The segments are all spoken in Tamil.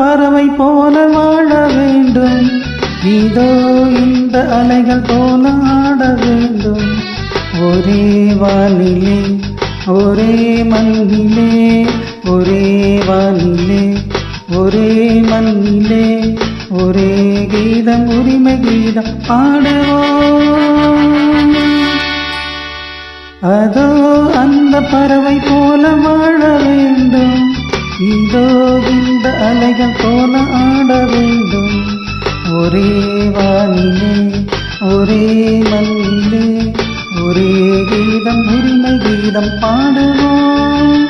பறவை போல வாழ வேண்டும், இதோ இந்த அலைகள் போல ஆட வேண்டும். ஒரே வானிலே ஒரே மண்ணிலே, ஒரே வானிலே ஒரே மண்ணிலே, ஒரே கீதம் உரிமை கீதம் பாடுவோம். அதோ அந்த பறவை போல வாழ வேண்டும், இதோ இந்த அலைகள் போல ஆட வேண்டும். ஒரே வானிலே ஒரே மண்ணிலே, ஒரே கீதம் உரிமை கீதம் பாடுவோம்.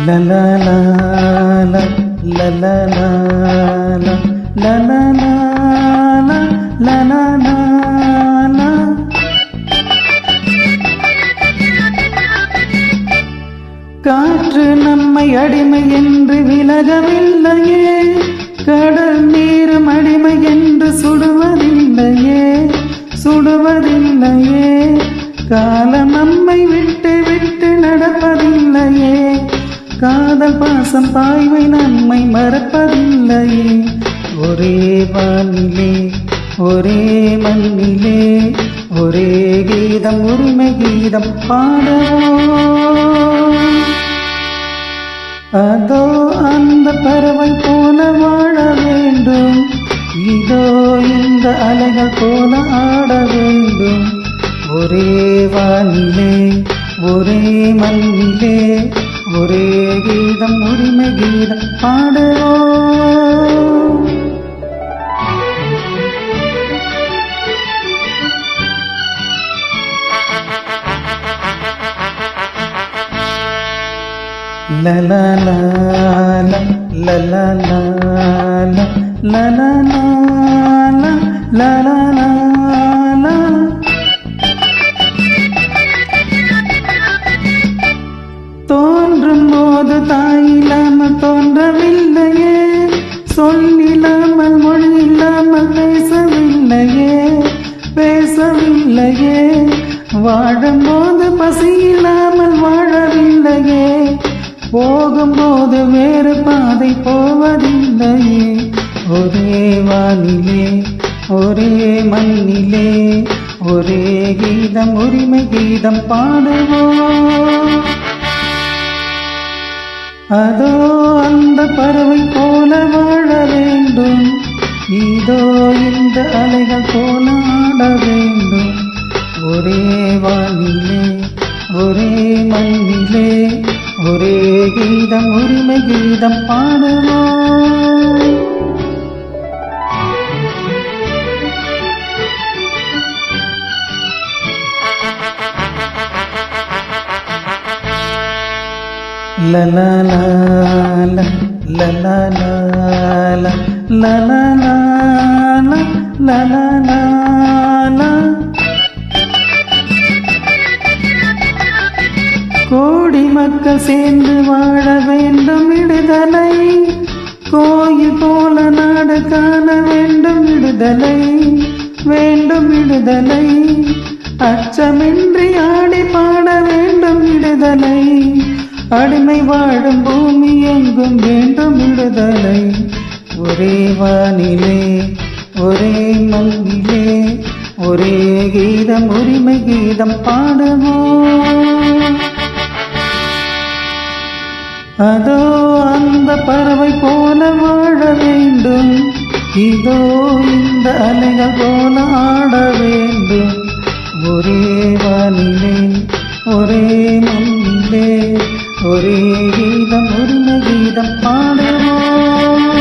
லலா லாலா லலா லாலா லலா லாலா லலா லாலா. காற்று நம்மை அடிமை என்று விலகவில்லையே, கடல் நீரும் அடிமை என்று சுடுவதில்லையே, சுடுவதில்லையே. காலம் நம்மை விட்டு விட்டு நடப்பதில்லையே, காதல் பாசம் தாய்மை நம்மை மறப்பதில்லையே. ஒரே வானிலே ஒரே மண்ணிலே, ஒரே கீதம் உரிமை கீதம் பாடுவோம். அதோ அந்த பறவை போல வாழ வேண்டும், இதோ இந்த அலைகள் போல ஆட வேண்டும். ஒரே வானிலே ஒரே மண்ணிலே, ஒரே கீதம் உரிமை கீதம் பாடுவோம். லலா லாலா லலா லாலா லலா லாலா லலா லாலா. தோன்றும் போது தாயில்லாமல் தோன்றவில்லையே, சொல்லில்லாமல் மொழி இல்லாமல் பேசவில்லையே, பேசவில்லையே. வாழும்போது பசி இல்லாமல் வாழவில்லையே, போகும்போது வேறு பாதை போவதில்லையே. ஒரே வானிலே ஒரே மண்ணிலே, ஒரே கீதம் உரிமை கீதம் பாடுவோம். அதோ அந்த பறவை போல வாழ வேண்டும், இதோ இந்த அலைகள் போல ஆட வேண்டும். ஒரே வானிலே ஒரே மண்ணிலே, ஒரே கீதம் உரிமை கீதம் பாடுவோம். லலா லாலா லலா லாலா லலா லாலா லலா லாலா. கோடி மக்கள் சேர்ந்து வாழ வேண்டும் விடுதலை, கோயில் போல நாடு காண வேண்டும் விடுதலை, வேண்டும் விடுதலை. அச்சமின்றி ஆடி பாட வேண்டும் விடுதலை, அடிமை வாழும் பூமி எங்கும் வேண்டும் விடுதலை. ஒரே வானிலே ஒரே மண்ணிலே, ஒரே கீதம் உரிமை கீதம் பாடுவோம். அதோ அந்த பறவை போல வாழ வேண்டும், இதோ இந்த அலைகள் போல ஆட வேண்டும். ஒரே வானிலே ஒரே மண்ணிலே, ஒரே கீதம் உரிமை கீதம் பாடுவோம்.